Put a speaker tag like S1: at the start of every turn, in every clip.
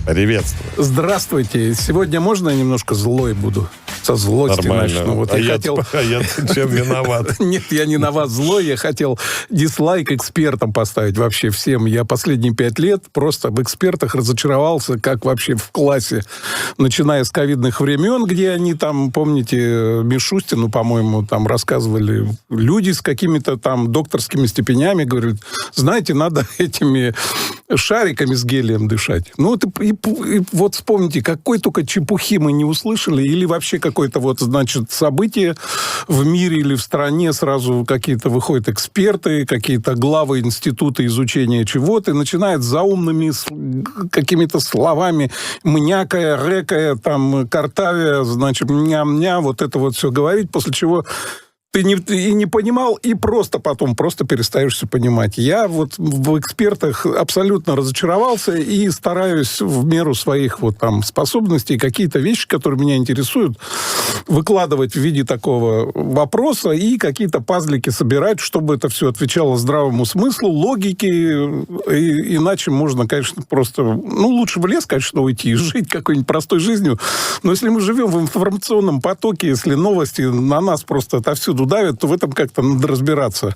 S1: Приветствую.
S2: Здравствуйте. Сегодня можно я немножко злой буду? Со злости
S1: Нормально.
S2: начну. Вот
S1: я чем виноват?
S2: Нет, я не на вас злой. Я хотел дизлайк экспертам поставить вообще всем. Я последние 5 лет просто в экспертах разочаровался, как вообще в классе. Начиная с ковидных времен, где они там, помните, Мишустину, по-моему, там рассказывали, люди с какими-то там докторскими степенями говорят, знаете, надо этими шариками с гелием дышать. Ну, и вот вспомните, какой только чепухи мы не услышали, или вообще какое-то вот, значит, событие в мире или в стране, сразу какие-то выходят эксперты, какие-то главы института изучения чего-то, и начинают заумными какими-то словами, мнякая, рэкая, там, картавя, значит, ням-ня, вот это вот все говорить, после чего ты не понимал, и просто потом перестаешь все понимать. Я вот в экспертах абсолютно разочаровался и стараюсь в меру своих вот там способностей какие-то вещи, которые меня интересуют, выкладывать в виде такого вопроса и какие-то пазлики собирать, чтобы это все отвечало здравому смыслу, логике. Иначе можно, конечно, просто... Ну, лучше в лес, конечно, уйти и жить какой-нибудь простой жизнью. Но если мы живем в информационном потоке, если новости на нас просто отовсюду давят, то в этом как-то надо разбираться.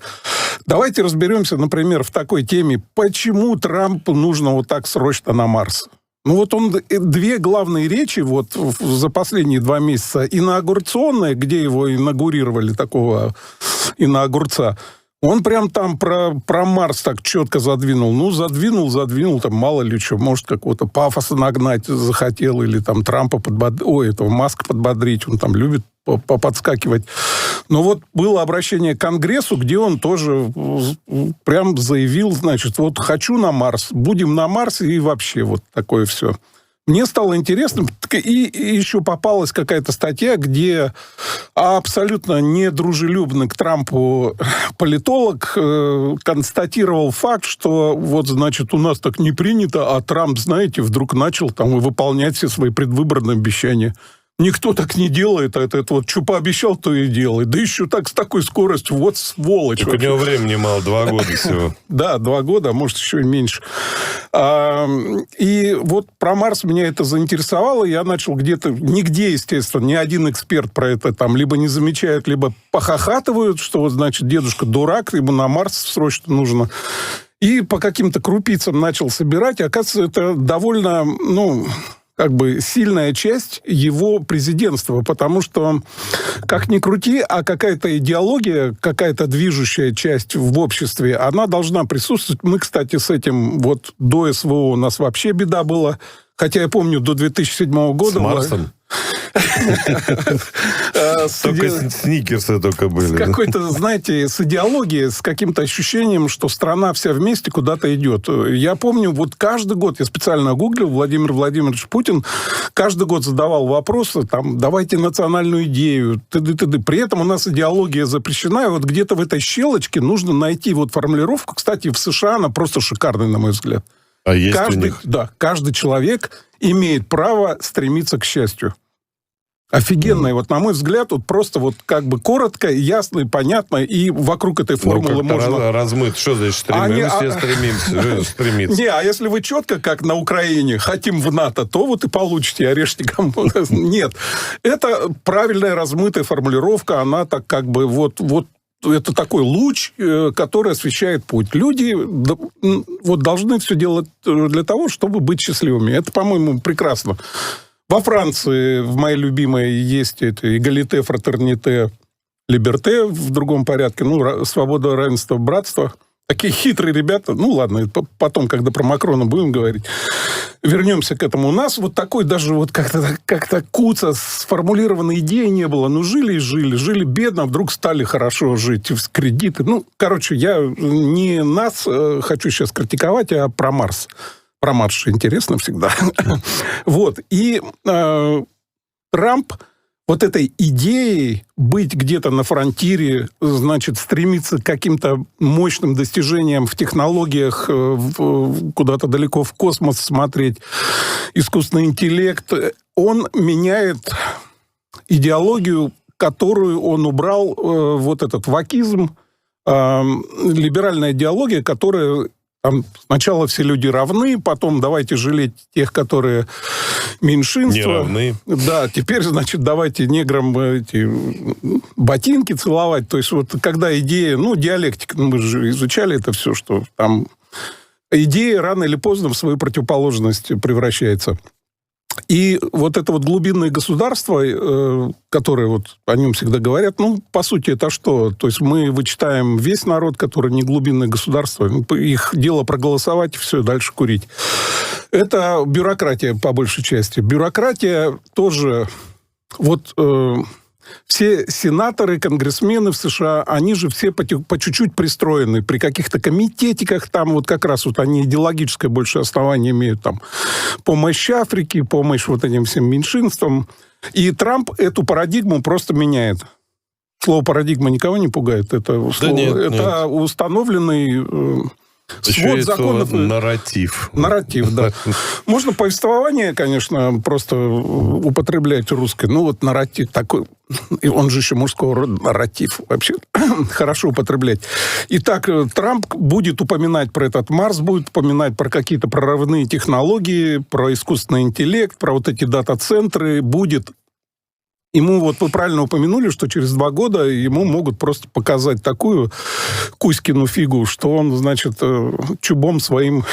S2: Давайте разберемся, например, в такой теме, почему Трампу нужно вот так срочно на Марс. Ну вот он 2 главные речи вот за последние 2 месяца. Инаугурационная, где его инаугурировали, такого иноогурца, он прям там про Марс так четко задвинул. Ну, задвинул, там мало ли что, может, какого-то пафоса нагнать захотел, или там Трампа этого Маска подбодрить, он там любит подскакивать. Но вот было обращение к Конгрессу, где он тоже прям заявил, значит, вот хочу на Марс, будем на Марсе и вообще вот такое все. Мне стало интересно, и еще попалась какая-то статья, где абсолютно недружелюбный к Трампу политолог констатировал факт, что вот, значит, у нас так не принято, а Трамп, знаете, вдруг начал там выполнять все свои предвыборные обещания. Никто так не делает, а это вот что пообещал, то и делает. Да еще так с такой скоростью, вот сволочь.
S1: Так у него времени мало, 2 года всего.
S2: Да, 2 года, а может, еще и меньше. И вот про Марс меня это заинтересовало. Я начал где-то, нигде, естественно, ни один эксперт про это там либо не замечает, либо похохатывают, что, вот, значит, дедушка дурак, ему на Марс срочно нужно. И по каким-то крупицам начал собирать. Оказывается, это довольно, как бы сильная часть его президентства, потому что, как ни крути, а какая-то идеология, какая-то движущая часть в обществе, она должна присутствовать. Мы, кстати, с этим вот до СВО у нас вообще беда была. Хотя я помню, до 2007 года...
S1: С Марсом? Только сникерсы только были.
S2: С какой-то, знаете, с идеологией, с каким-то ощущением, что страна вся вместе куда-то идет. Я помню, вот каждый год, я специально гуглил, Владимир Владимирович Путин каждый год задавал вопросы, там, давайте национальную идею, т.д. При этом у нас идеология запрещена, и вот где-то в этой щелочке нужно найти вот формулировку. Кстати, в США она просто шикарная, на мой взгляд.
S1: А есть у них?
S2: Да, каждый человек имеет право стремиться к счастью. Офигенная, вот на мой взгляд, вот просто вот как бы коротко, ясно и понятно, и вокруг этой формулы можно...
S1: размыт. Что значит стремимся?
S2: Не, а если вы четко, как на Украине, хотим в НАТО, то вот и получите орешником. Нет, это правильная размытая формулировка, она так как бы вот это такой луч, который освещает путь. Люди вот должны все делать для того, чтобы быть счастливыми. Это, по-моему, прекрасно. Во Франции, в моей любимой, есть это эгалите, фратерните, либерте в другом порядке. Свобода, равенство, братство. Такие хитрые ребята. Ладно, потом, когда про Макрона будем говорить. Вернемся к этому. У нас вот такой даже вот как-то куца сформулированной идеи не было. Жили бедно, вдруг стали хорошо жить. Кредиты. Я не нас хочу сейчас критиковать, а про Марс. Про Марс же интересно всегда. Вот. И Трамп вот этой идеей быть где-то на фронтире, значит, стремиться к каким-то мощным достижениям в технологиях, куда-то далеко в космос смотреть, искусственный интеллект, он меняет идеологию, которую он убрал, вот этот вакизм, либеральная идеология, которая там сначала все люди равны, потом давайте жалеть тех, которые меньшинство.
S1: Не равны.
S2: Да, теперь, значит, давайте неграм эти ботинки целовать. То есть вот когда идея, диалектика, мы же изучали это все, что там идея рано или поздно в свою противоположность превращается. И вот это вот глубинное государство, которое вот о нем всегда говорят, по сути, это что? То есть мы вычитаем весь народ, который не глубинное государство, их дело проголосовать, и все, дальше курить. Это бюрократия, по большей части. Бюрократия тоже... Вот все сенаторы, конгрессмены в США, они же все по чуть-чуть пристроены. При каких-то комитетиках там вот как раз вот они идеологическое больше основание имеют. Там помощь Африке, помощь вот этим всем меньшинствам. И Трамп эту парадигму просто меняет. Слово «парадигма» никого не пугает. Это установленный...
S1: Еще есть законов... нарратив.
S2: Нарратив, да. Можно повествование, конечно, просто употреблять русское. Нарратив такой... И он же еще мужского рода, нарратив. Вообще хорошо употреблять. Итак, Трамп будет упоминать про этот Марс, будет упоминать про какие-то прорывные технологии, про искусственный интеллект, про вот эти дата-центры. Будет... Ему, вот вы правильно упомянули, что через 2 года ему могут просто показать такую Кузькину фигу, что он, значит, чубом своим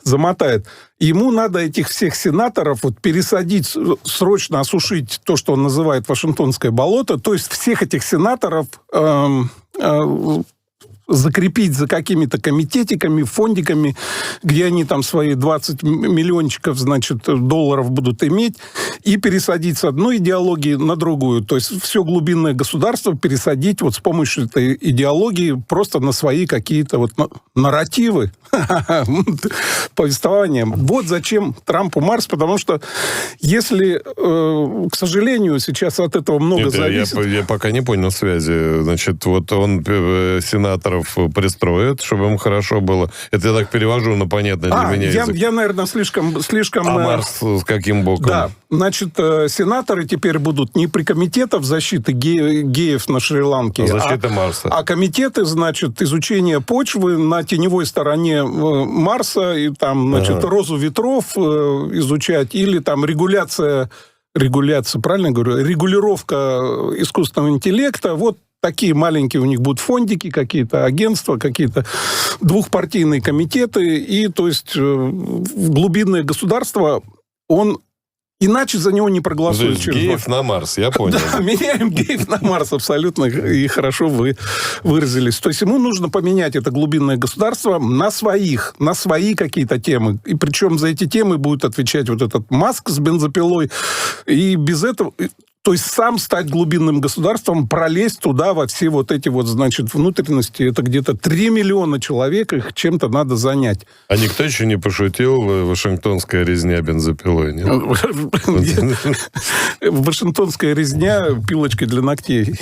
S2: замотает. Ему надо этих всех сенаторов пересадить, срочно осушить то, что он называет Вашингтонское болото, то есть всех этих сенаторов закрепить за какими-то комитетиками, фондиками, где они там свои 20 миллиончиков, значит, долларов будут иметь, и пересадить с одной идеологии на другую. То есть все глубинное государство пересадить вот с помощью этой идеологии просто на свои какие-то вот нарративы, повествования. Вот зачем Трампу Марс, потому что если, к сожалению, сейчас от этого много зависит...
S1: Я пока не понял связи. Значит, вот он сенаторов пристроит, чтобы им хорошо было. Это я так перевожу на понятный для меня язык.
S2: Я, наверное, слишком...
S1: А Марс с каким боком?
S2: Да. Значит, сенаторы теперь будут не при комитетах защиты геев на Шри-Ланке,
S1: защита Марса.
S2: А комитеты, значит, изучения почвы на теневой стороне Марса, и там, значит, розу ветров изучать, или там регуляция, правильно говорю, регулировка искусственного интеллекта, вот такие маленькие у них будут фондики, какие-то агентства, какие-то двухпартийные комитеты, и, то есть, глубинное государство, он иначе за него не проголосуют.
S1: Геев на Марс, я понял.
S2: Да, меняем геев на Марс, абсолютно, и хорошо вы выразились. То есть ему нужно поменять это глубинное государство на свои какие-то темы. И причем за эти темы будет отвечать вот этот Маск с бензопилой. И без этого... То есть сам стать глубинным государством, пролезть туда во все вот эти вот, значит, внутренности. Это где-то 3 миллиона человек, их чем-то надо занять.
S1: А никто еще не пошутил «Вашингтонская резня бензопилой», нет?
S2: Вашингтонская резня пилочкой для ногтей.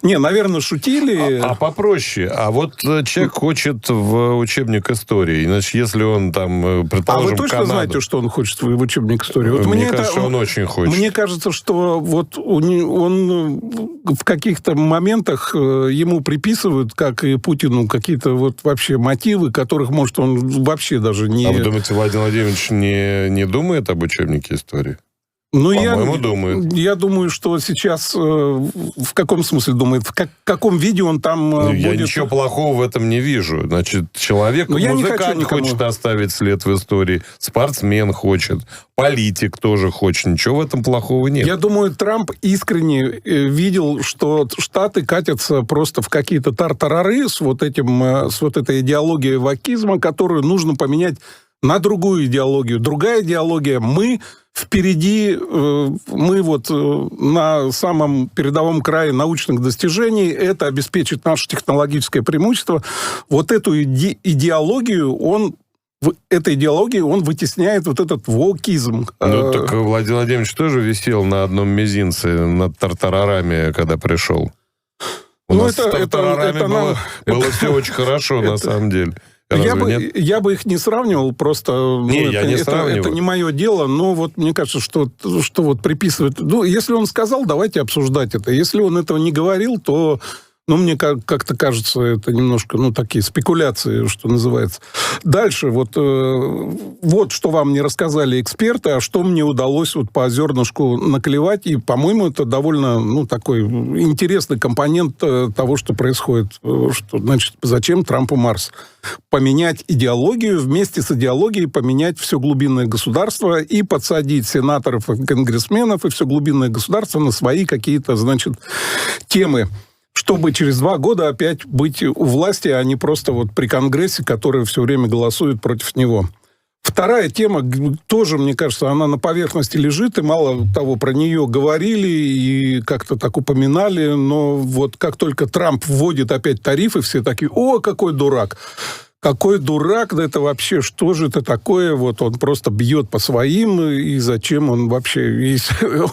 S2: Не, наверное, шутили.
S1: А попроще. А вот человек хочет в учебник истории. Значит, если он там, предположим,
S2: А вы точно знаете, что он хочет в учебник истории? Вот
S1: мне кажется, он очень хочет.
S2: Мне кажется, что вот он в каких-то моментах ему приписывают, как и Путину, какие-то вот вообще мотивы, которых, может, он вообще даже не...
S1: А вы думаете, Владимир Владимирович не думает об учебнике истории? По-моему, думает.
S2: Я думаю, что сейчас... В каком смысле думает? В каком виде он там будет...
S1: Я ничего плохого в этом не вижу. Значит, человек, музыкант хочет оставить след в истории, спортсмен хочет, политик тоже хочет. Ничего в этом плохого нет.
S2: Я думаю, Трамп искренне видел, что Штаты катятся просто в какие-то тартарары с вот этой идеологией вакизма, которую нужно поменять на другую идеологию. Другая идеология. Мы впереди, мы вот на самом передовом крае научных достижений, это обеспечит наше технологическое преимущество. Вот эту идеологию он вытесняет вот этот вокизм.
S1: Так Владимир Владимирович тоже висел на одном мизинце над тартарарами, когда пришел. У нас с тартарарами было все очень хорошо, на самом деле.
S2: Я бы их не сравнивал, просто... Это не мое дело, но вот мне кажется, что вот приписывает... если он сказал, давайте обсуждать это. Если он этого не говорил, то Ну, мне как-то кажется, это немножко, такие спекуляции, что называется. Дальше, вот что вам не рассказали эксперты, а что мне удалось вот по зернышку наклевать, и, по-моему, это довольно, такой интересный компонент того, что происходит. Что, значит, зачем Трампу Марс? Поменять идеологию, вместе с идеологией поменять все глубинное государство и подсадить сенаторов и конгрессменов и все глубинное государство на свои какие-то, значит, темы, чтобы через 2 года опять быть у власти, а не просто вот при Конгрессе, который все время голосует против него. Вторая тема, тоже, мне кажется, она на поверхности лежит, и мало того, про нее говорили и как-то так упоминали, но вот как только Трамп вводит опять тарифы, все такие: «О, какой дурак! Какой дурак, да это вообще, что же это такое?» Вот он просто бьет по своим, и зачем он вообще...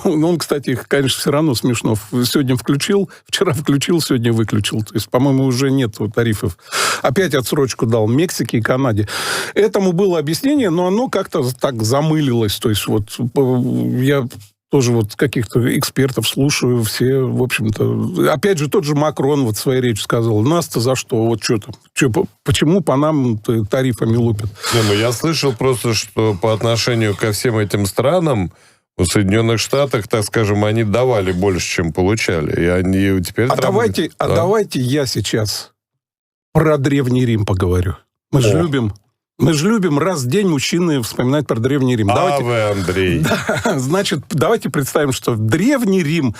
S2: Он, кстати, конечно, все равно смешно. Сегодня включил, вчера включил, сегодня выключил. То есть, по-моему, уже нет тарифов. Опять отсрочку дал Мексике и Канаде. Этому было объяснение, но оно как-то так замылилось. То есть, вот я... тоже вот каких-то экспертов слушаю, все, в общем-то... Опять же, тот же Макрон вот в своей речи сказал: нас-то за что? Вот что-то. Почему по нам тарифами лупят?
S1: Я слышал просто, что по отношению ко всем этим странам в Соединенных Штатах, так скажем, они давали больше, чем получали. И они теперь...
S2: Давайте я сейчас про Древний Рим поговорю. Мы же любим раз в день мужчины вспоминать про Древний Рим.
S1: Андрей.
S2: Да, значит, давайте представим, что Древний Рим,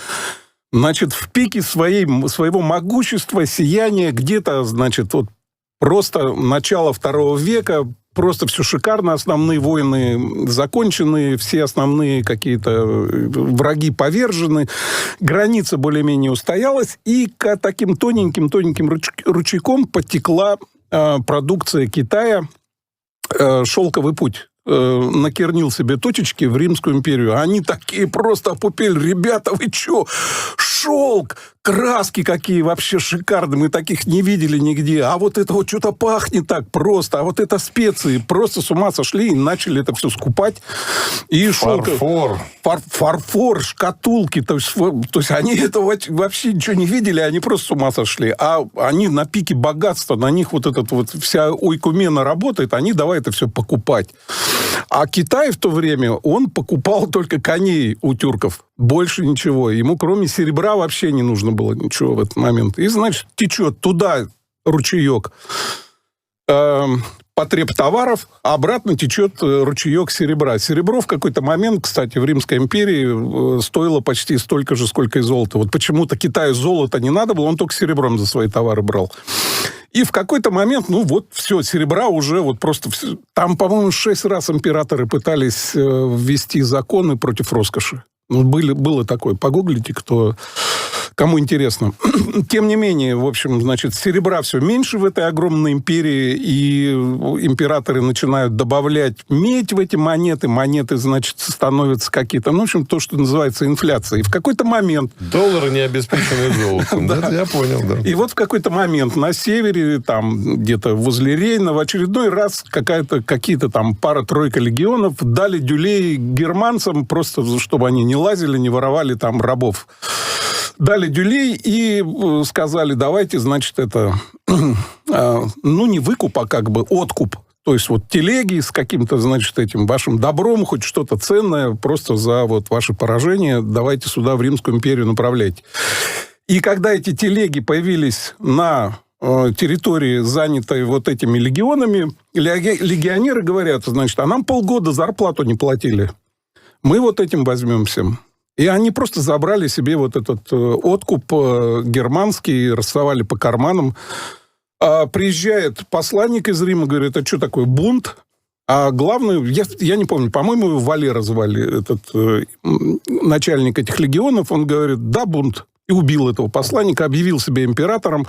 S2: значит, в пике своего могущества, сияния, где-то, значит, вот просто начало 2 века, просто все шикарно, основные войны закончены, все основные какие-то враги повержены, граница более-менее устоялась, и таким тоненьким ручейком потекла продукция Китая, «Шелковый путь». Накернил себе точечки в Римскую империю. Они такие просто опупели. Ребята, вы что? Шелк! Краски какие вообще шикарные. Мы таких не видели нигде. А вот это вот что-то пахнет так просто. А вот это специи. Просто с ума сошли и начали это все скупать. И фарфор, шкатулки. То есть они этого вообще ничего не видели. Они просто с ума сошли. А они на пике богатства. На них вот этот вот вся ойкумена работает. Они давай это все покупать. А Китай в то время, он покупал только коней у тюрков. Больше ничего. Ему кроме серебра вообще не нужно было ничего в этот момент. И, значит, течет туда ручеек потреб товаров, а обратно течет ручеек серебра. Серебро в какой-то момент, кстати, в Римской империи стоило почти столько же, сколько и золото. Вот почему-то Китаю золото не надо было, он только серебром за свои товары брал. И в какой-то момент, все, серебра уже вот просто... Там, по-моему, 6 раз императоры пытались ввести законы против роскоши. Было такое. Погуглите, кому интересно. Тем не менее, в общем, значит, серебра все меньше в этой огромной империи, и императоры начинают добавлять медь в эти монеты. Монеты, значит, становятся какие-то... в общем, то, что называется инфляцией. И в какой-то момент...
S1: Доллары не обеспечены золотом. Да, я понял, да.
S2: И вот в какой-то момент на севере, там, где-то возле Рейна, в очередной раз какие-то там пара-тройка легионов дали дюлей германцам, просто чтобы они не лазили, не воровали там рабов. Дали дюлей и сказали: давайте, значит, это... не выкуп, а как бы откуп. То есть вот телеги с каким-то, значит, этим вашим добром, хоть что-то ценное, просто за вот ваше поражение давайте сюда, в Римскую империю, направлять. И когда эти телеги появились на территории, занятой вот этими легионами, легионеры говорят: значит, а нам полгода зарплату не платили. Мы вот этим возьмемся. И они просто забрали себе вот этот откуп германский, рассовали по карманам. Приезжает посланник из Рима, говорит: а что такое бунт? А главное, я не помню, по-моему, Валера звали, этот начальник этих легионов, он говорит: да, бунт. И убил этого посланника, объявил себя императором.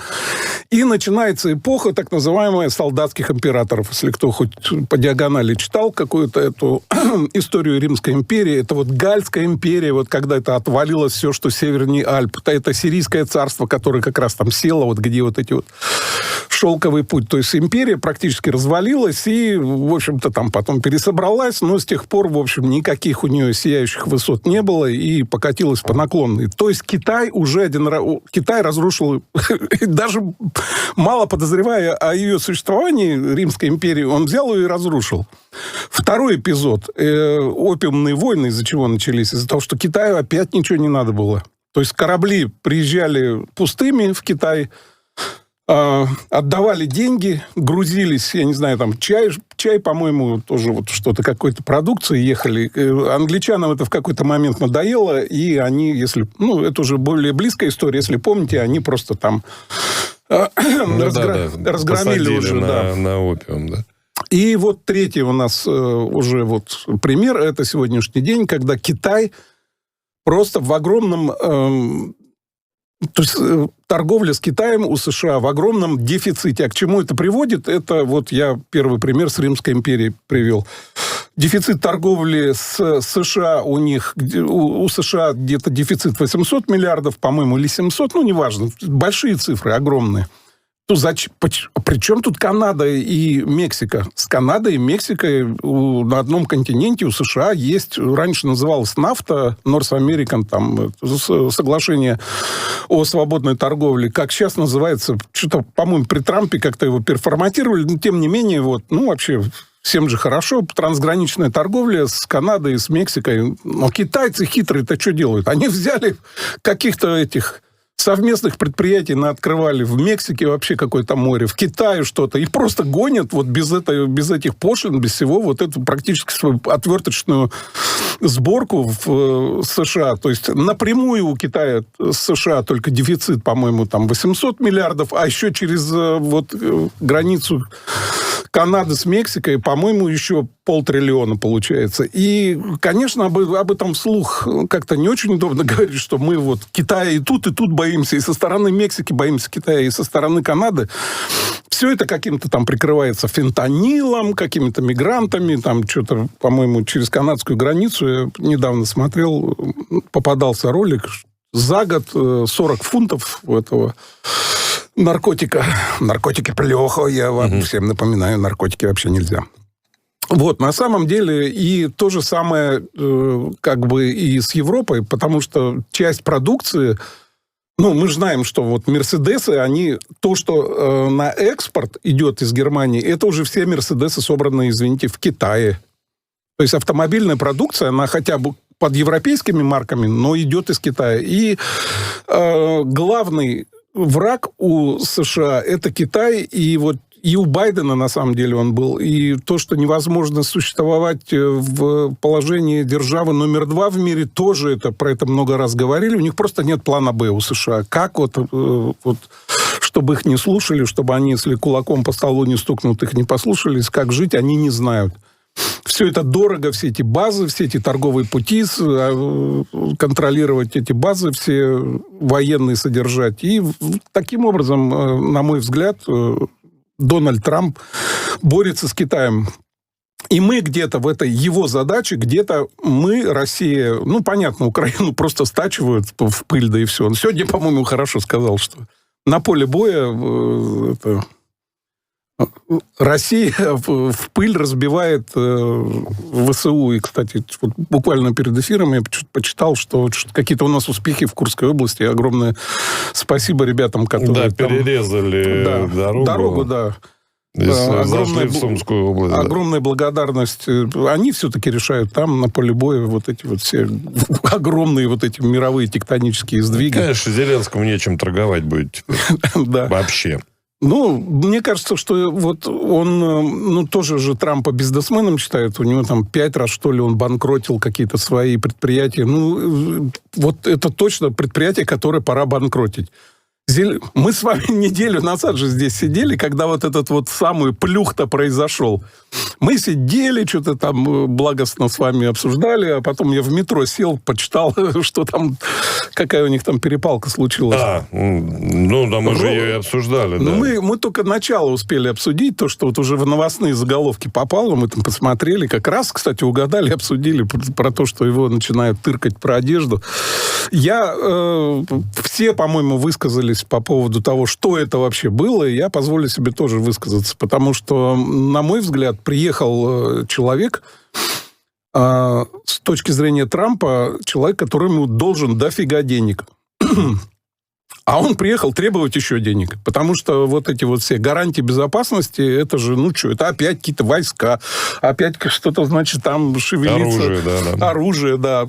S2: И начинается эпоха так называемая солдатских императоров. Если кто хоть по диагонали читал какую-то эту историю Римской империи, это вот Гальская империя, вот когда это отвалилось все, что севернее Альп. Это Сирийское царство, которое как раз там село, вот где вот эти вот шелковый путь. То есть империя практически развалилась и, в общем-то, там потом пересобралась, но с тех пор, в общем, никаких у нее сияющих высот не было и покатилась по наклонной. То есть Китай уже уже Китай разрушил, даже мало подозревая о ее существовании, Римской империи, он взял ее и разрушил. Второй эпизод. Опиумные войны, из-за чего начались? Из-за того, что Китаю опять ничего не надо было. То есть корабли приезжали пустыми в Китай, отдавали деньги, грузились, я не знаю, там чай, по-моему, тоже вот что-то, какой-то продукции ехали. Англичанам это в какой-то момент надоело, и они, если... Ну, это уже более близкая история, если помните, они просто там разгромили уже.
S1: На опиум, да.
S2: И вот третий у нас уже вот пример, это сегодняшний день, когда Китай просто в огромном... То есть торговля с Китаем у США в огромном дефиците. А к чему это приводит? Это вот я первый пример с Римской империей привел. Дефицит торговли с США у них... У США где-то дефицит 800 миллиардов, по-моему, или 700, ну, неважно. Большие цифры, огромные. При чем тут Канада и Мексика? С Канадой и Мексикой на одном континенте у США есть, раньше называлось НАФТА, North American, там, соглашение о свободной торговле, как сейчас называется, что-то, по-моему, при Трампе как-то его переформатировали, но тем не менее, вот, ну, вообще... Всем же хорошо, трансграничная торговля с Канадой и с Мексикой. Но китайцы хитрые-то что делают? Они взяли каких-то этих... совместных предприятий открывали в Мексике вообще какое-то море, в Китае что-то, и просто гонят вот без этих пошлин, без всего вот эту практически свою отверточную сборку в США. То есть напрямую у Китая с США только дефицит, по-моему, там 800 миллиардов, а еще через вот границу Канады с Мексикой, по-моему, еще 500 миллиона получается. И, конечно, об этом вслух как-то не очень удобно говорить, что мы вот Китая и тут боимся, и со стороны Мексики боимся Китая, и со стороны Канады. Все это каким-то там прикрывается фентанилом, какими-то мигрантами, там что-то, по-моему, через канадскую границу. Я недавно смотрел, попадался ролик, за год 40 фунтов этого наркотика. Наркотики плохо, я вам всем напоминаю, наркотики вообще нельзя. Вот, на самом деле, и то же самое как бы и с Европой, потому что часть продукции, ну, мы же знаем, что вот Мерседесы, они, то, что на экспорт идет из Германии, это уже все Мерседесы собраны, извините, в Китае. То есть автомобильная продукция, она хотя бы под европейскими марками, но идет из Китая. И главный враг у США – это Китай, и вот и у Байдена, на самом деле, он был. И то, что невозможно существовать в положении державы номер 2 в мире, тоже про это много раз говорили. У них просто нет плана «Б» у США. Как вот чтобы их не слушали, чтобы они, если кулаком по столу не стукнут, их не послушались, как жить, они не знают. Все это дорого, все эти базы, все эти торговые пути, контролировать эти базы, все военные содержать. И таким образом, на мой взгляд, Дональд Трамп борется с Китаем. И мы где-то в этой его задаче, где-то мы, Россия, ну, понятно, Украину просто стачивают в пыль, да и все. Он сегодня, по-моему, хорошо сказал, что на поле боя Россия в пыль разбивает ВСУ. И, кстати, вот буквально перед эфиром я почитал, что какие-то у нас успехи в Курской области. Огромное спасибо ребятам, которые...
S1: Да, перерезали дорогу.
S2: Да.
S1: Зашли в Сумскую область.
S2: Огромная благодарность. Они все-таки решают там, на поле боя, вот эти вот все огромные вот эти мировые тектонические сдвиги.
S1: Конечно, Зеленскому нечем торговать будет теперь. Вообще.
S2: Ну, мне кажется, что вот он, ну, тоже же Трампа бизнесменом считают. У него там 5 раз, что ли, он банкротил какие-то свои предприятия. Ну, вот это точно предприятие, которое пора банкротить. Мы с вами неделю назад же здесь сидели, когда вот этот вот самый плюх-то произошел. Мы сидели, что-то там благостно с вами обсуждали, а потом я в метро сел, почитал, что там, какая у них там перепалка случилась.
S1: Ну, да, мы же ее и обсуждали.
S2: Ну, мы только начало успели обсудить, то, что вот уже в новостные заголовки попало, мы там посмотрели, как раз, кстати, угадали, обсудили про то, что его начинают тыркать про одежду. Все, по-моему, высказались по поводу того, что это вообще было, и я позволю себе тоже высказаться, потому что, на мой взгляд, приехал человек, с точки зрения Трампа, человек, которому должен дофига денег. А он приехал требовать еще денег. Потому что вот эти вот все гарантии безопасности, это же, это опять какие-то войска, опять что-то, значит, там шевелится. Оружие, да.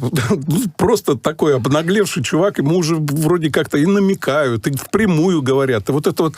S2: Просто такой обнаглевший чувак, ему уже вроде как-то и намекают, и впрямую говорят. И вот это вот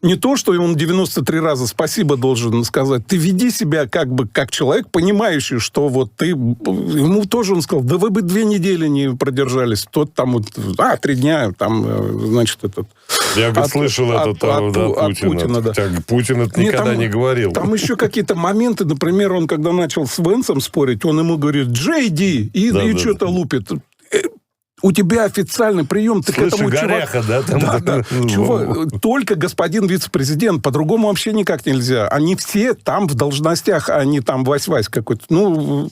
S2: не то, что он 93 раза спасибо должен сказать. Ты веди себя как человек, понимающий, что вот ты... Ему тоже он сказал, да вы бы 2 недели не продержались. Тот там 3 дня, там... Значит, этот...
S1: Я слышал от Путина.
S2: Да.
S1: Путин это никогда не говорил.
S2: Там еще какие-то моменты, например, он когда начал с Венсом спорить, он ему говорит, Джей и что-то лупит. У тебя официальный прием, ты
S1: слышу,
S2: к этому
S1: горяха,
S2: чувак, только господин вице-президент, по-другому вообще никак нельзя. Они все там в должностях, а не там Вась-Вась какой-то.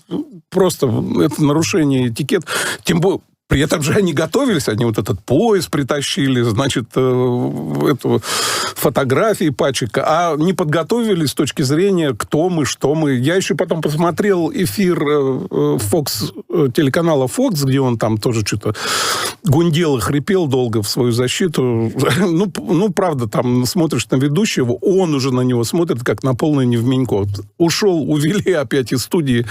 S2: Просто это нарушение этикета. Тем более, при этом же они готовились, они вот этот пояс притащили, значит, эту фотографии пачек, а не подготовились с точки зрения, кто мы, что мы. Я еще потом посмотрел эфир Fox, телеканала Fox, где он там тоже что-то гундел и хрипел долго в свою защиту. Правда, там смотришь на ведущего, он уже на него смотрит, как на полное невменько. Ушел, увели опять из студии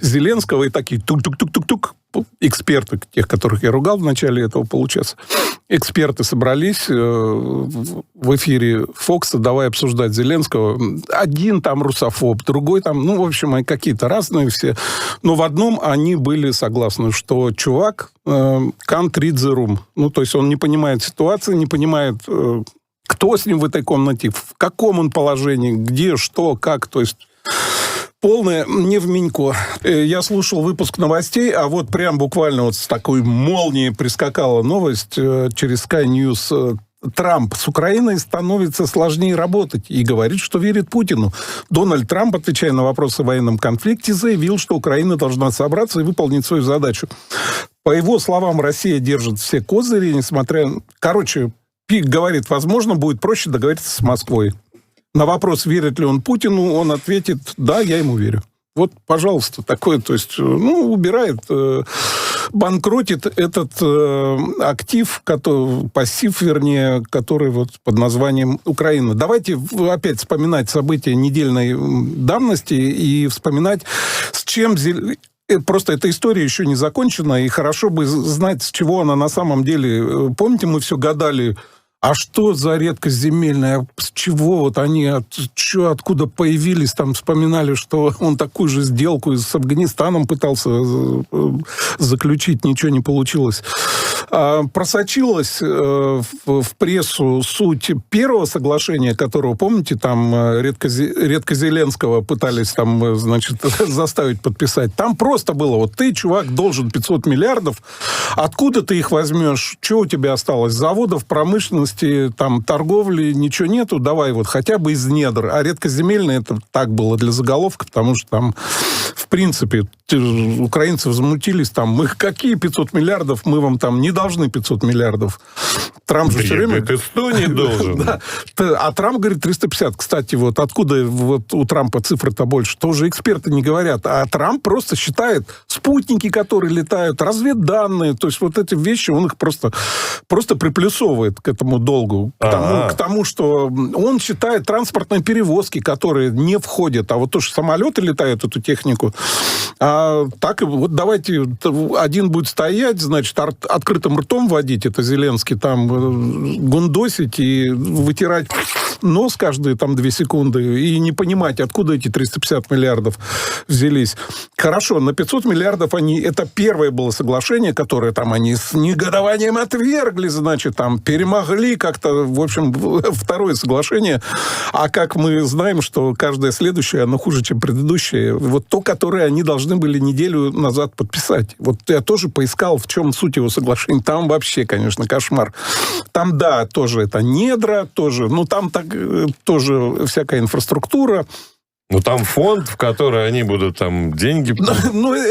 S2: Зеленского, и такие тук-тук-тук-тук-тук. Эксперты, тех, которых я ругал в начале этого получаса, эксперты собрались в эфире Фокса, давай обсуждать Зеленского. Один там русофоб, другой там, в общем, какие-то разные все. Но в одном они были согласны, что чувак can't read the room. То есть он не понимает ситуации, не понимает, кто с ним в этой комнате, в каком он положении, где, что, как, то есть... Полное невменько. Я слушал выпуск новостей, а вот прям буквально вот с такой молнией прискакала новость через Sky News. Трамп с Украиной становится сложнее работать и говорит, что верит Путину. Дональд Трамп, отвечая на вопросы о военном конфликте, заявил, что Украина должна собраться и выполнить свою задачу. По его словам, Россия держит все козыри, несмотря... Пик говорит, возможно, будет проще договориться с Москвой. На вопрос, верит ли он Путину, он ответит, да, я ему верю. Вот, пожалуйста, такое, то есть, убирает, банкротит этот актив, пассив, вернее, который вот под названием Украина. Давайте опять вспоминать события недельной давности и вспоминать, с чем... Просто эта история еще не закончена, и хорошо бы знать, с чего она на самом деле... Помните, мы все гадали... А что за редкоземельная? С чего вот они, откуда появились? Там вспоминали, что он такую же сделку с Афганистаном пытался заключить, ничего не получилось. Просочилась в прессу суть первого соглашения, которого, помните, там Редкозеленского пытались там, значит, заставить подписать. Там просто было, вот ты, чувак, должен 500 миллиардов, откуда ты их возьмешь? Что у тебя осталось? Заводов, промышленности, там, торговли, ничего нету, давай вот хотя бы из недр. А редкоземельные это так было для заголовка, потому что там, в принципе, украинцы возмутились, там, мы какие 500 миллиардов, мы вам там не должны 500 миллиардов. Трамп же все время...
S1: Ты 100 не должен.
S2: Да. А Трамп говорит 350. Кстати, вот откуда вот у Трампа цифры-то больше? Тоже эксперты не говорят. А Трамп просто считает спутники, которые летают, разведданные, то есть вот эти вещи, он их просто приплюсовывает к этому долгу. К тому, что он считает транспортные перевозки, которые не входят. А вот то, что самолеты летают, эту технику, так и вот давайте один будет стоять, значит, открытым ртом водить, это Зеленский, там гундосить и вытирать нос каждые там 2 секунды и не понимать, откуда эти 350 миллиардов взялись. Хорошо, на 500 миллиардов это первое было соглашение, которое там они с негодованием отвергли, значит, там перемогли как-то, в общем, второе соглашение. А как мы знаем, что каждое следующее, оно хуже, чем предыдущее. Вот то, которое они должны были неделю назад подписать. Вот я тоже поискал, в чем суть его соглашения. Там вообще, конечно, кошмар. Там, да, тоже это недра, тоже, там так, тоже всякая инфраструктура.
S1: Там фонд, в который они будут там деньги...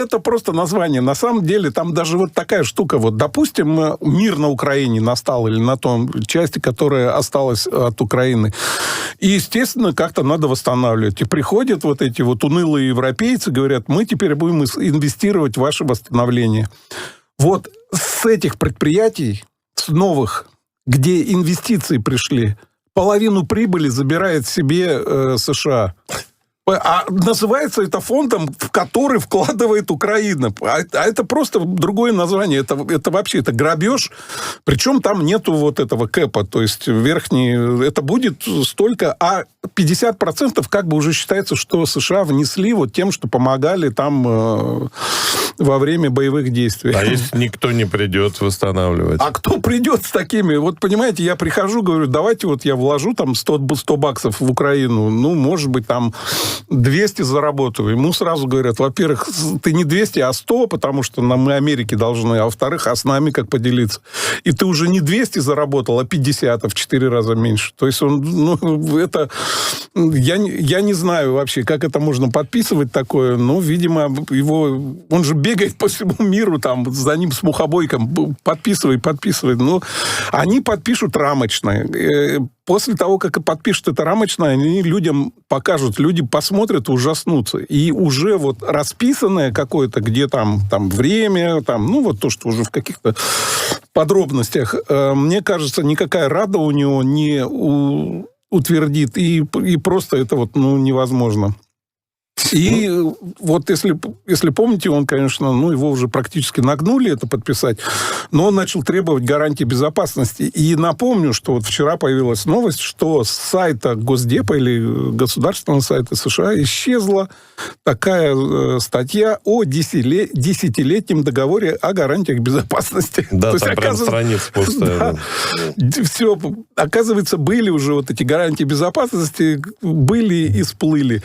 S2: Это просто название. На самом деле, там даже вот такая штука. Вот, допустим, мир на Украине настал, или на том части, которая осталась от Украины. И, естественно, как-то надо восстанавливать. И приходят вот эти вот унылые европейцы, говорят, мы теперь будем инвестировать в ваше восстановление. Вот с этих предприятий, с новых, где инвестиции пришли, половину прибыли забирает себе США. А называется это фондом, в который вкладывает Украина. А это просто другое название. Это вообще это грабеж. Причем там нету вот этого кэпа. То есть верхний... Это будет столько... А 50% как бы уже считается, что США внесли вот тем, что помогали там во время боевых действий.
S1: А если никто не придет восстанавливать?
S2: А кто придет с такими? Вот, понимаете, я прихожу, говорю, давайте вот я вложу там 100 баксов в Украину. Ну, может быть, там 200 заработаю. Ему сразу говорят, во-первых, ты не 200, а 100, потому что мы Америке должны, а во-вторых, а с нами как поделиться? И ты уже не 200 заработал, а 50, а в 4 раза меньше. То есть он, ну, это... Я не знаю вообще, как это можно подписывать такое. Ну, видимо, его... Он же бегает по всему миру, там, за ним с мухобойком. Подписывай. Ну, они подпишут рамочно. После того, как подпишут это рамочно, они людям покажут. Люди посмотрят, ужаснутся. И уже вот расписанное какое-то, где там время, там, ну, вот то, что уже в каких-то подробностях, мне кажется, никакая Рада у него не утвердит. И просто это вот, ну, невозможно. И вот если помните, он, конечно, ну, его уже практически нагнули это подписать, но он начал требовать гарантии безопасности. И напомню, что вот вчера появилась новость, что с сайта Госдепа или государственного сайта США исчезла такая статья о 10-летнем договоре о гарантиях безопасности.
S1: Да, то там есть, прям страница пустая.
S2: Да, все, оказывается, были уже вот эти гарантии безопасности, были и всплыли.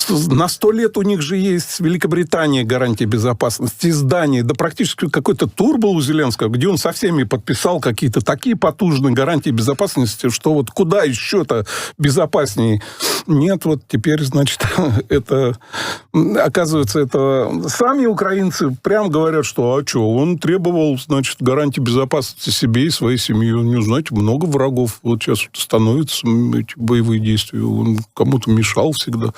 S2: На 100 лет у них же есть Великобритания гарантия безопасности, издание, да практически какой-то тур был у Зеленского, где он со всеми подписал какие-то такие потужные гарантии безопасности, что вот куда еще-то безопаснее. Нет, вот теперь, значит, это... Оказывается, это... Сами украинцы прям говорят, что, а что, он требовал, значит, гарантии безопасности себе и своей семье. Не знаете, много врагов. Вот сейчас становятся эти боевые действия. Он кому-то мешал всегда.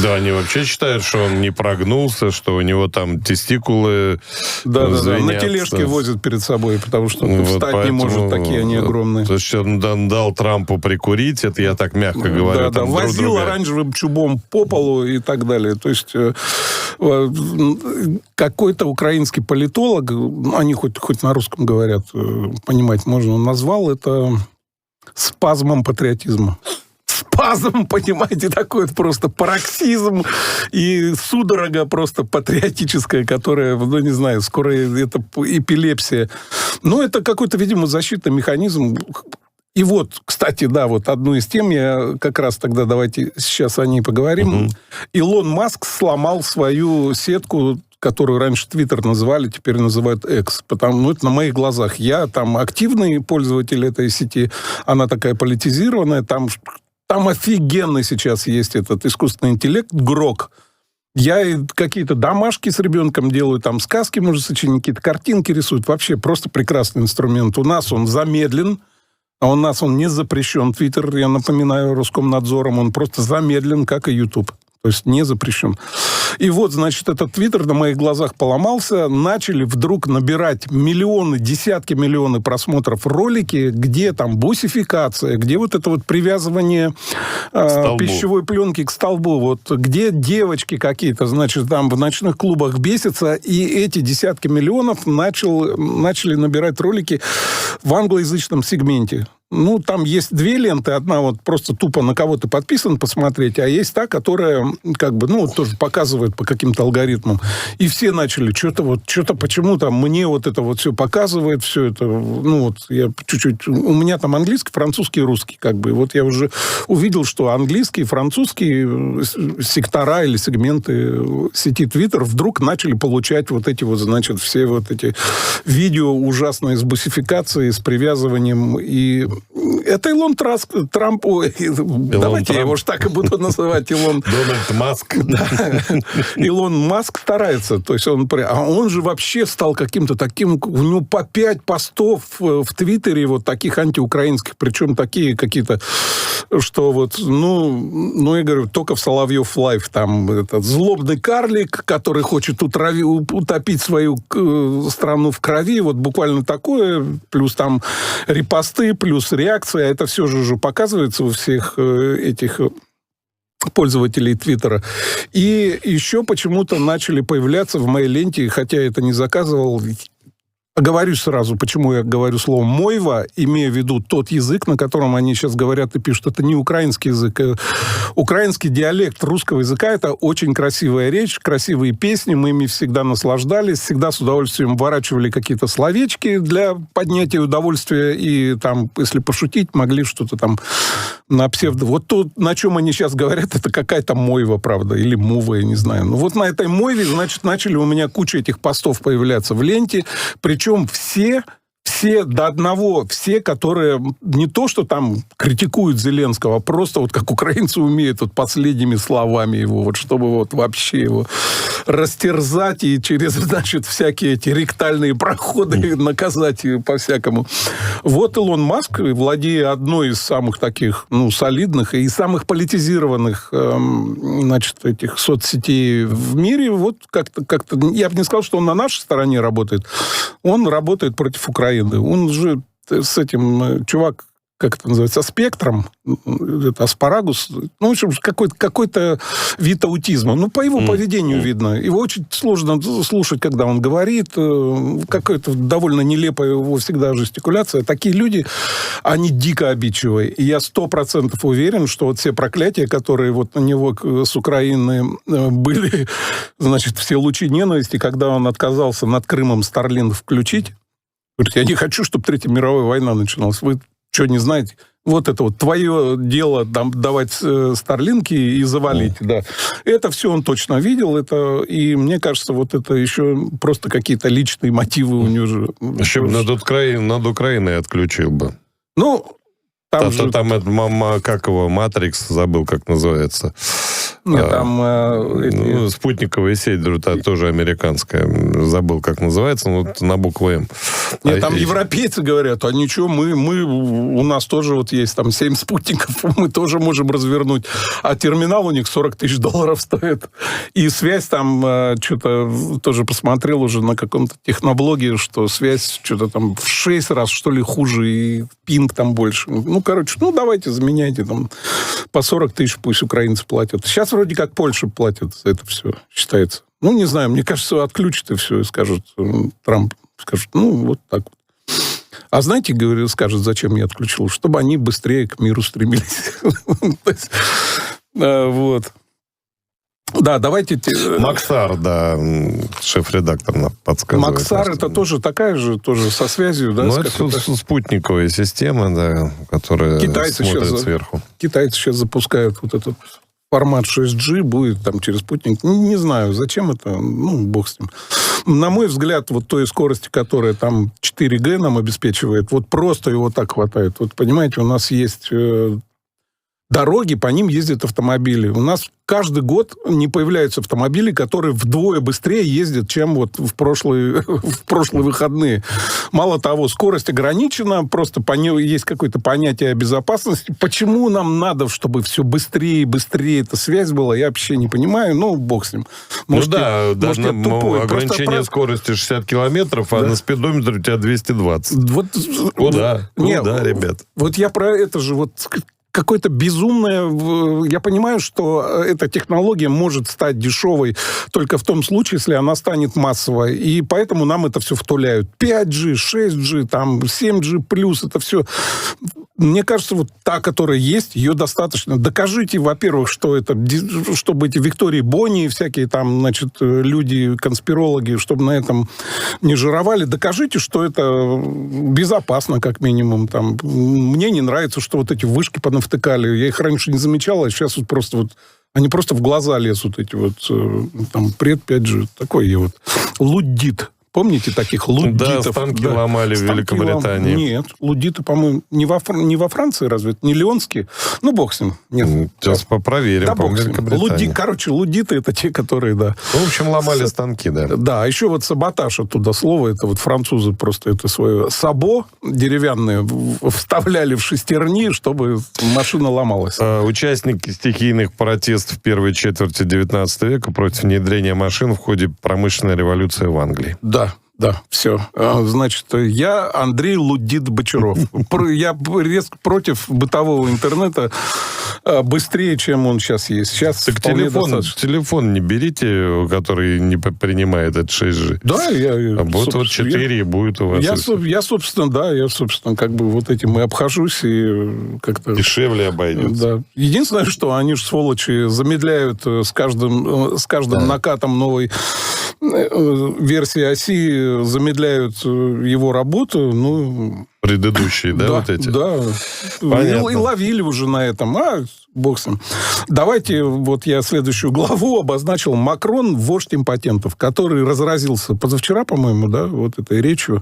S1: Да, они вообще считают, что он не прогнулся, что у него там тестикулы
S2: звенят. На тележке возят перед собой, потому что вот встать поэтому, не может, такие они огромные.
S1: То есть он дал Трампу прикурить, это я так мягко говорю.
S2: Да, возил оранжевым чубом по полу и так далее. То есть какой-то украинский политолог, они хоть на русском говорят, понимать можно, он назвал это спазмом патриотизма. Спазм, понимаете, такой просто пароксизм и судорога просто патриотическая, которая, ну, не знаю, скоро это эпилепсия. Но это какой-то, видимо, защитный механизм. И вот, кстати, да, вот одну из тем, я как раз тогда давайте сейчас о ней поговорим. Илон Маск сломал свою сетку, которую раньше Твиттер называли, теперь называют X. Потому это на моих глазах. Я там активный пользователь этой сети, она такая политизированная, там офигенный сейчас есть этот искусственный интеллект, Грок. Я какие-то домашки с ребенком делаю, там сказки, может, сочинить, какие-то картинки рисуют. Вообще просто прекрасный инструмент. У нас он замедлен, а у нас он не запрещен. Твиттер, я напоминаю, Роскомнадзором, он просто замедлен, как и YouTube. То есть не запрещен. И вот, значит, этот Твиттер на моих глазах поломался. Начали вдруг набирать миллионы, десятки миллионов просмотров ролики, где там бусификация, где вот это вот привязывание пищевой пленки к столбу, вот где девочки какие-то, значит, там в ночных клубах бесятся, и эти десятки миллионов начали набирать ролики в англоязычном сегменте. Ну, там есть две ленты. Одна вот просто тупо на кого ты подписан посмотреть, а есть та, которая как бы, ну, вот тоже показывает по каким-то алгоритмам. И все начали что-то почему-то мне вот это вот все показывает, все это, ну, вот я чуть-чуть... У меня там английский, французский, русский, как бы. Вот я уже увидел, что английский, французский сектора или сегменты сети Twitter вдруг начали получать вот эти вот, значит, все вот эти видео ужасные с бусификацией, с привязыванием. И Это Илон Трамп. Давайте я его ж так и буду называть. Дональд
S1: Маск.
S2: Илон Маск старается. То есть он же вообще стал каким-то таким... У него по 5 постов в Твиттере вот таких антиукраинских, причем такие какие-то, что вот, я говорю, только в Соловьев Лайв там этот злобный карлик, который хочет утопить свою страну в крови. Вот буквально такое. Плюс там репосты, плюс реакция. Это все же уже показывается у всех этих пользователей Твиттера. И еще почему-то начали появляться в моей ленте, хотя я это не заказывал. Оговорюсь сразу, почему я говорю слово «мойва», имея в виду тот язык, на котором они сейчас говорят и пишут. Это не украинский язык. Украинский диалект русского языка – это очень красивая речь, красивые песни. Мы ими всегда наслаждались, всегда с удовольствием ворачивали какие-то словечки для поднятия удовольствия. И там, если пошутить, могли что-то там на псевдо... Вот то, на чем они сейчас говорят, это какая-то мойва, правда, или мува, я не знаю. Ну вот на этой мойве, значит, начали у меня куча этих постов появляться в ленте. Причем все до одного, все, которые не то, что там критикуют Зеленского, а просто вот как украинцы умеют вот последними словами его, вот чтобы вот вообще его растерзать и через, значит, всякие эти ректальные проходы наказать по-всякому. Вот Илон Маск, владея одной из самых таких, солидных и самых политизированных, значит, этих соцсетей в мире, вот как-то, я бы не сказал, что он на нашей стороне работает, он работает против Украины. Он же с этим, чувак, как это называется, спектром, это аспарагус, в общем, какой-то вид аутизма. По его поведению видно. Его очень сложно слушать, когда он говорит. Какая-то довольно нелепая его всегда жестикуляция. Такие люди, они дико обидчивые. И я 100% уверен, что вот все проклятия, которые вот на него с Украины были, значит, все лучи ненависти, когда он отказался над Крымом Starlink включить, говорит, я не хочу, чтобы Третья мировая война начиналась. Вы что, не знаете? Вот это вот твое дело давать старлинки и завалить. Да. Это все он точно видел. И мне кажется, вот это еще просто какие-то личные мотивы у него же.
S1: Еще над Украиной отключил бы.
S2: Там
S1: это мама, как его, Матрикс, забыл, как называется.
S2: Нет, там...
S1: спутниковая сеть, тоже американская. Забыл, как называется, на букву «М».
S2: Нет, там европейцы говорят, а ничего, у нас тоже вот есть там 7 спутников, мы тоже можем развернуть. А терминал у них $40 тысяч стоит. И связь там, что-то тоже посмотрел уже на каком-то техноблоге, что связь что-то там в 6 раз, что ли, хуже, и пинг там больше. Давайте заменяйте там по 40 тысяч, пусть украинцы платят. Сейчас вроде как Польша платит за это все, считается. Не знаю, мне кажется, отключат и все, и скажут, Трамп скажет, вот так вот. А знаете, скажет, зачем я отключил? Чтобы они быстрее к миру стремились. Вот. Да, давайте...
S1: Максар, да, шеф-редактор нам подсказывает.
S2: Максар, это тоже такая же, тоже со связью, да?
S1: Это спутниковая система, да, которая смотрит сверху.
S2: Китайцы сейчас запускают вот этот формат 6G, будет там через спутник. Не знаю, зачем это, бог с ним. На мой взгляд, вот той скорости, которая там 4G нам обеспечивает, вот просто его так хватает. Вот понимаете, у нас есть... дороги, по ним ездят автомобили. У нас каждый год не появляются автомобили, которые вдвое быстрее ездят, чем вот в прошлые выходные. Мало того, скорость ограничена, просто по ней есть какое-то понятие о безопасности. Почему нам надо, чтобы все быстрее и быстрее эта связь была, я вообще не понимаю. Бог с ним. Может,
S1: ограничение скорости 60 километров, а на спидометре у тебя 220. Куда, ребят?
S2: Вот я про это же какое-то безумное... Я понимаю, что эта технология может стать дешевой только в том случае, если она станет массовой. И поэтому нам это все втуляют. 5G, 6G, там, 7G+, это все... Мне кажется, вот та, которая есть, ее достаточно. Докажите, во-первых, что это... Чтобы эти Виктории Бонни и всякие там, значит, люди, конспирологи, чтобы на этом не жировали. Докажите, что это безопасно, как минимум. Там. Мне не нравится, что вот эти вышки понавтыкали. Я их раньше не замечал, а сейчас вот просто они просто в глаза лезут, эти там, пред 5G. Такой я луддит. Помните таких луддитов?
S1: Да, станки ломали в Великобритании.
S2: Нет, луддиты, по-моему, не во Франции разве? Не леонские? Ну, бог с ним. Нет.
S1: Сейчас проверим.
S2: Да, бог с ним. Луддиты это те, которые, да.
S1: Ну, в общем, ломали станки, да.
S2: Да, а еще вот саботаж оттуда слово, это вот французы просто это свое сабо деревянное вставляли в шестерни, чтобы машина ломалась.
S1: Участники стихийных протестов в первой четверти 19 века против внедрения машин в ходе промышленной революции в Англии.
S2: Да, все. Значит, я Андрей Луддит Бочаров. Я резко против бытового интернета быстрее, чем он сейчас есть. Сейчас
S1: так телефон не берите, который не принимает от 6G.
S2: Да, я...
S1: Вот 4 будет у вас.
S2: Я, собственно, как бы вот этим и обхожусь, и как-то...
S1: Дешевле обойдется.
S2: Да. Единственное, что они же, сволочи, замедляют с каждым накатом новой версии оси, замедляют его работу, ну...
S1: Предыдущие, да, вот эти?
S2: Да. И ловили уже на этом. Бог с ним. Давайте, вот я следующую главу обозначил. Макрон, вождь импотентов, который разразился позавчера, по-моему, да, вот этой речью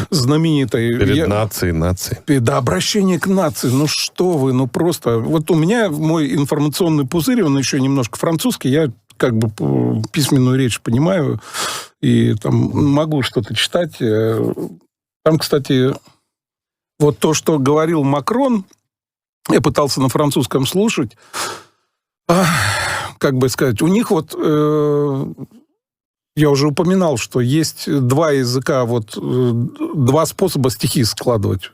S2: знаменитой.
S1: Перед нацией.
S2: Да, обращение к нации. Ну что вы, ну просто... Вот у меня мой информационный пузырь, он еще немножко французский, я как бы письменную речь понимаю, и там могу что-то читать. Там, кстати, вот то, что говорил Макрон, я пытался на французском слушать, как бы сказать, у них вот, я уже упоминал, что есть два языка, вот два способа стихи складывать.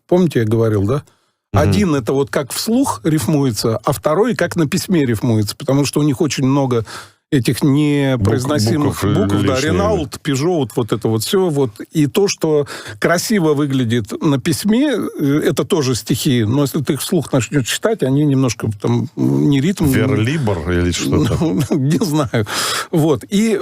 S2: Помните, я говорил, да? Один это вот как вслух рифмуется, а второй как на письме рифмуется, потому что у них очень много этих непроизносимых букв, да, Ренаулт, Пежо, вот это вот все. Вот. И то, что красиво выглядит на письме, это тоже стихи. Но если ты их вслух начнешь читать, они немножко там не ритм...
S1: Верлибр или что-то?
S2: Не знаю. Вот. И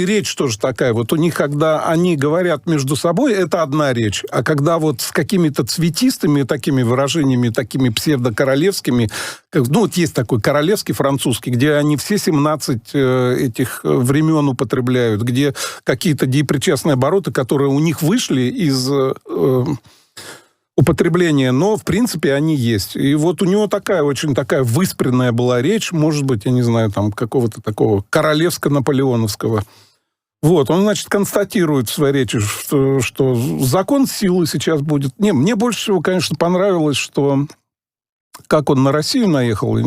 S2: речь тоже такая. Вот у них, когда они говорят между собой, это одна речь. А когда вот с какими-то цветистыми такими выражениями, такими псевдокоролевскими, ну, вот есть такой королевский французский, где они все 17 этих времен употребляют, где какие-то депричастные обороты, которые у них вышли из употребления, но, в принципе, они есть. И вот у него очень такая выспренная была речь, может быть, я не знаю, там, какого-то такого королевско-наполеоновского. Вот, он, значит, констатирует в своей речи, что закон силы сейчас будет... Не, мне больше всего, конечно, понравилось, что... Как он на Россию наехал.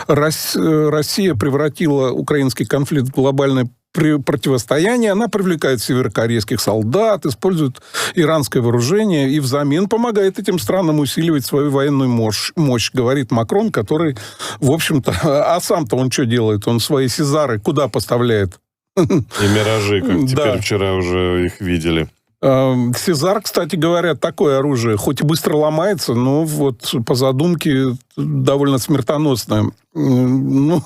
S2: Россия превратила украинский конфликт в глобальное противостояние. Она привлекает северокорейских солдат, использует иранское вооружение и взамен помогает этим странам усиливать свою военную мощь, говорит Макрон, который, в общем-то... А сам-то он что делает? Он свои «Сезары» куда поставляет?
S1: И «Миражи», как теперь вчера уже их видели.
S2: «Сезар», кстати говоря, такое оружие, хоть и быстро ломается, но вот по задумке довольно смертоносное. Ну,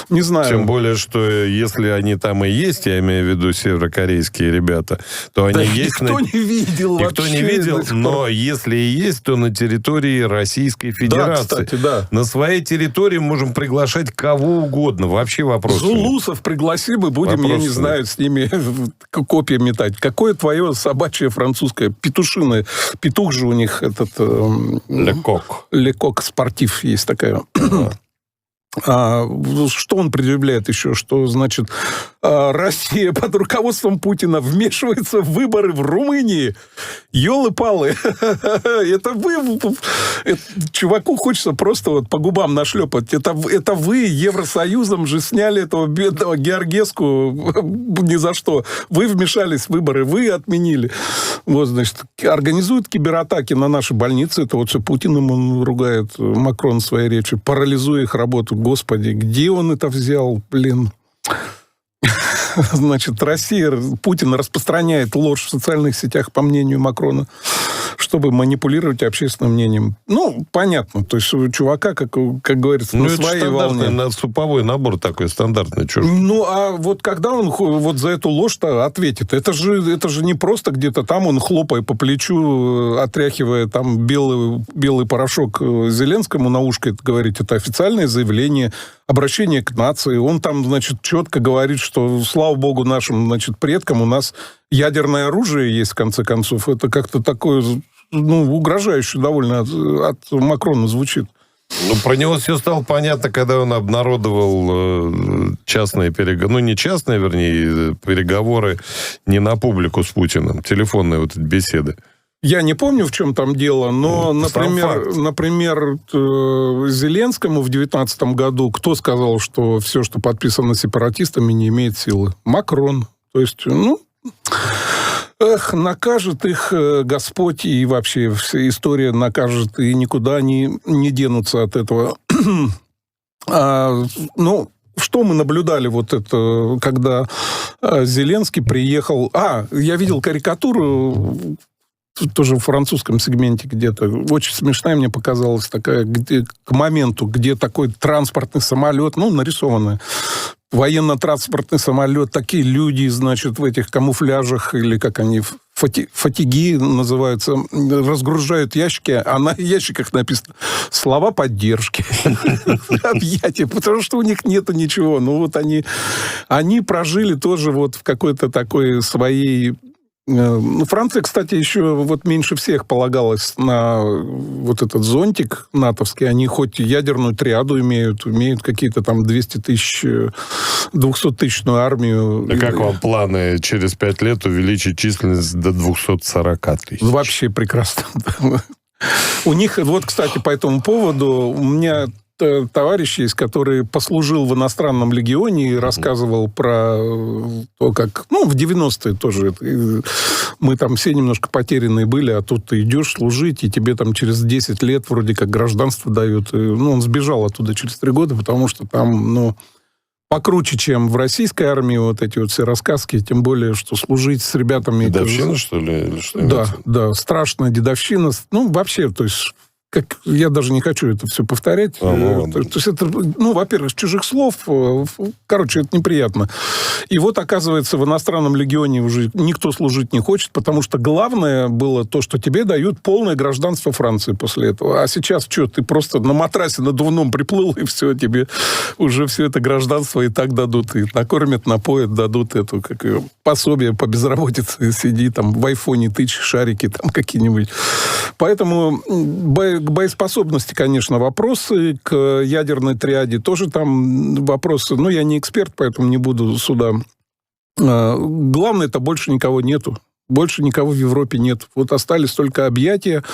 S2: не знаю.
S1: Тем более, что если они там и есть, я имею в виду северокорейские ребята, то они есть...
S2: Никто не видел вообще.
S1: Никто не видел, но если и есть, то на территории Российской Федерации.
S2: Да, кстати, да.
S1: На своей территории можем приглашать кого угодно. Вообще вопрос.
S2: Зулусов пригласи, мы будем, я не знаю, с ними копья метать. Какое твое собачье французское петушиное? Петух же у них этот...
S1: Лекок.
S2: Лекок спортив есть такая. Что он предъявляет еще? Что, значит, Россия под руководством Путина вмешивается в выборы в Румынии. Ёлы-палы. Это вы... Чуваку хочется просто вот по губам нашлепать. Это вы Евросоюзом же сняли этого бедного Георгеску ни за что. Вы вмешались в выборы, вы отменили. Вот, значит, организуют кибератаки на наши больницы. Это вот все Путиным он ругает, Макрон в своей речи, парализуя их работу. Господи, где он это взял, блин? Значит, Путин распространяет ложь в социальных сетях, по мнению Макрона, чтобы манипулировать общественным мнением. Ну, понятно. То есть у чувака, как говорится, на своей волне.
S1: Это суповой набор такой, стандартный. Чушь.
S2: Ну, а вот когда он вот за эту ложь-то ответит? Это же не просто где-то там он, хлопая по плечу, отряхивая там белый порошок Зеленскому на ушко, это говорит, это официальное заявление, обращение к нации. Он там, значит, четко говорит, что, слава слава богу, нашим, значит, предкам у нас ядерное оружие есть, в конце концов. Это как-то такое, угрожающе довольно от Макрона звучит.
S1: Про него все стало понятно, когда он обнародовал частные переговоры, не частные, вернее, переговоры не на публику с Путиным, телефонные вот эти беседы.
S2: Я не помню, в чем там дело, но, например, Зеленскому в 2019 году кто сказал, что все, что подписано сепаратистами, не имеет силы? Макрон. То есть, накажет их Господь, и вообще вся история накажет, и никуда они не денутся от этого. Что мы наблюдали когда Зеленский приехал... я видел карикатуру... тоже в французском сегменте где-то. Очень смешная мне показалась такая, к моменту, где такой транспортный самолет, нарисованный, военно-транспортный самолет, такие люди, значит, в этих камуфляжах, или как они, фатиги называются, разгружают ящики, а на ящиках написано слова поддержки, объятия, потому что у них нету ничего. Они прожили тоже в какой-то такой своей... Франция, кстати, еще меньше всех полагалась на этот зонтик натовский. Они хоть ядерную триаду имеют какие-то там 200-тысячную армию.
S1: А как вам планы через 5 лет увеличить численность до 240 тысяч?
S2: Вообще прекрасно. У них, кстати, по этому поводу у меня... товарищ есть, который послужил в иностранном легионе и рассказывал про то, как... в 90-е тоже. Мы там все немножко потерянные были, а тут ты идешь служить, и тебе там через 10 лет вроде как гражданство дают. Он сбежал оттуда через 3 года, потому что там, покруче, чем в российской армии эти все рассказки, тем более, что служить с ребятами...
S1: Дедовщина, что ли? Или что
S2: да, страшная дедовщина. Вообще, то есть... я даже не хочу это все повторять. То есть это, во-первых, с чужих слов. Короче, это неприятно. И оказывается, в иностранном легионе уже никто служить не хочет, потому что главное было то, что тебе дают полное гражданство Франции после этого. А сейчас что, ты просто на матрасе надувном приплыл, и все, тебе уже все это гражданство и так дадут. И накормят, напоят, дадут пособие по безработице. Сиди там в айфоне, тычь шарики там какие-нибудь. Поэтому... К боеспособности, конечно, вопросы, к ядерной триаде тоже там вопросы. Я не эксперт, поэтому не буду сюда. Главное, это больше никого нету. Больше никого в Европе нет. Остались только объятия,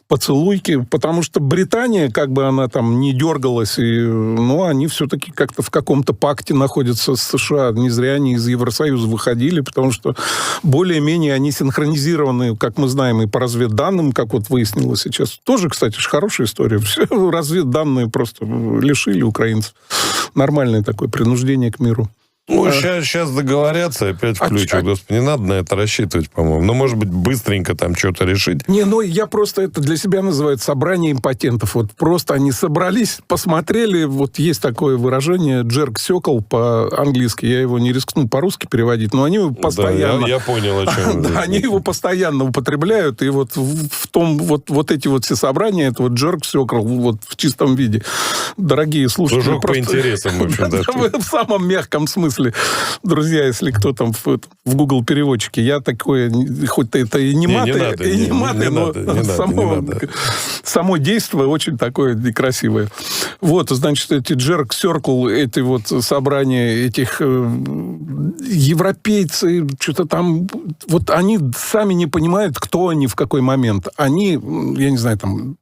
S2: поцелуйки, потому что Британия, как бы она там не дергалась, они все-таки как-то в каком-то пакте находятся с США. Не зря они из Евросоюза выходили, потому что более-менее они синхронизированы, как мы знаем, и по разведданным, как выяснилось сейчас. Тоже, кстати, хорошая история. Все разведданные просто лишили украинцев. Нормальное такое принуждение к миру.
S1: Сейчас договорятся, опять включат. Господи, не надо на это рассчитывать, по-моему. Может быть, быстренько там что-то решить.
S2: Я просто это для себя называю собрание импотентов. Просто они собрались, посмотрели. Есть такое выражение «jerk circle» по-английски. Я его не рискну по-русски переводить, но они его постоянно...
S1: Да, я понял, о чем.
S2: Они его постоянно употребляют, и в том эти все собрания, это jerk circle в чистом виде. Дорогие слушатели...
S1: Кружок по интересам, в общем, да.
S2: В самом мягком смысле. Друзья, если кто там в Google переводчике, я такое, хоть это и не маты, но само действие очень такое некрасивое. Значит, эти jerk circle, эти собрания этих европейцы, что-то там, они сами не понимают, кто они в какой момент. Они, я не знаю, там,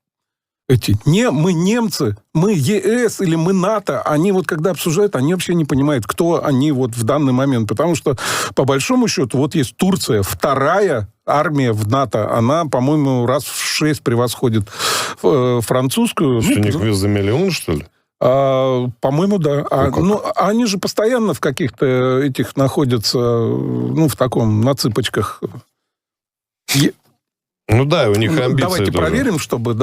S2: мы немцы, мы ЕС или мы НАТО, они когда обсуждают, они вообще не понимают, кто они в данный момент. Потому что, по большому счету, есть Турция, вторая армия в НАТО. Она, по-моему, раз в 6 превосходит французскую.
S1: Что, у них за миллион, что ли?
S2: По-моему, да. Они же постоянно в каких-то этих находятся, в таком, на цыпочках.
S1: У них амбиции.
S2: Давайте тоже проверим, чтобы,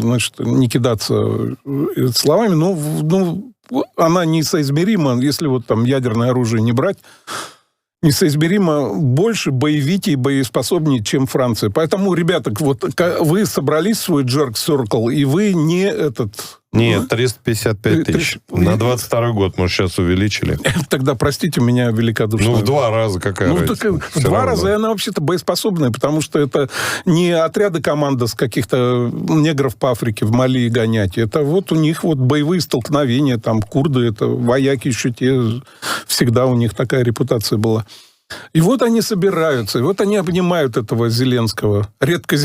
S2: значит, не кидаться словами. Она несоизмерима, если там ядерное оружие не брать, несоизмеримо больше боевитее и боеспособнее, чем Франция. Поэтому, ребята, вы собрались в свой jerk circle, и вы не
S1: Нет, 355 тысяч. На 22 год, может, сейчас увеличили.
S2: Тогда, простите меня великодушно.
S1: Ну, в 2 раза какая разница?
S2: В 2 раза, и она вообще-то боеспособная, потому что это не отряды команда с каких-то негров по Африке в Мали гонять. Это вот у них вот боевые столкновения, там курды, это вояки еще те, всегда у них такая репутация была. И вот они собираются, и вот они обнимают этого Зеленского. Редкая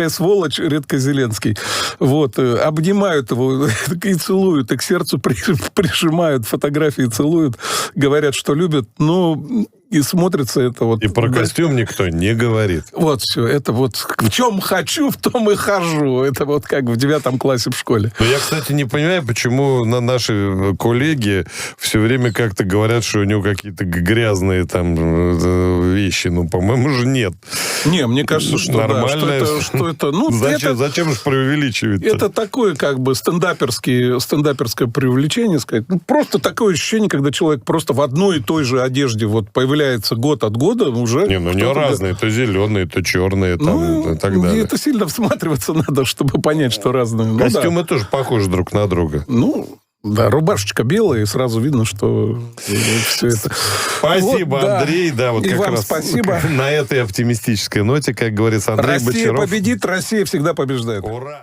S2: сволочь, редко Зеленский. Вот, обнимают его и целуют, и к сердцу прижимают, фотографии целуют, говорят, что любят. Ну, и смотрится это вот...
S1: И про костюм никто не говорит.
S2: Вот все, это вот в чем хочу, в том и хожу. Это вот как в 9 классе в школе.
S1: Но я, кстати, не понимаю, почему наши коллеги все время как-то говорят, что у него какие-то грязные там вещи. Ну, по-моему же нет.
S2: Не, мне кажется, что
S1: нормально.
S2: Да, что это ну,
S1: зачем же преувеличивать?
S2: Это такое как бы стендаперское преувеличение, сказать. Ну, просто такое ощущение, когда человек просто в одной и той же одежде вот появляется год от года, уже...
S1: Не, ну у него разные, то зеленые, то черные, там, и так далее.
S2: Это сильно всматриваться надо, чтобы понять, что разные.
S1: Костюмы тоже похожи друг на друга.
S2: Ну, да, рубашечка белая, и сразу видно, что все это...
S1: Спасибо, вот, Андрей. Да, вот
S2: и
S1: как
S2: вам
S1: раз
S2: спасибо.
S1: На этой оптимистической ноте, как говорится Андрей Бочаров.
S2: Россия победит, Россия всегда побеждает.
S1: Ура!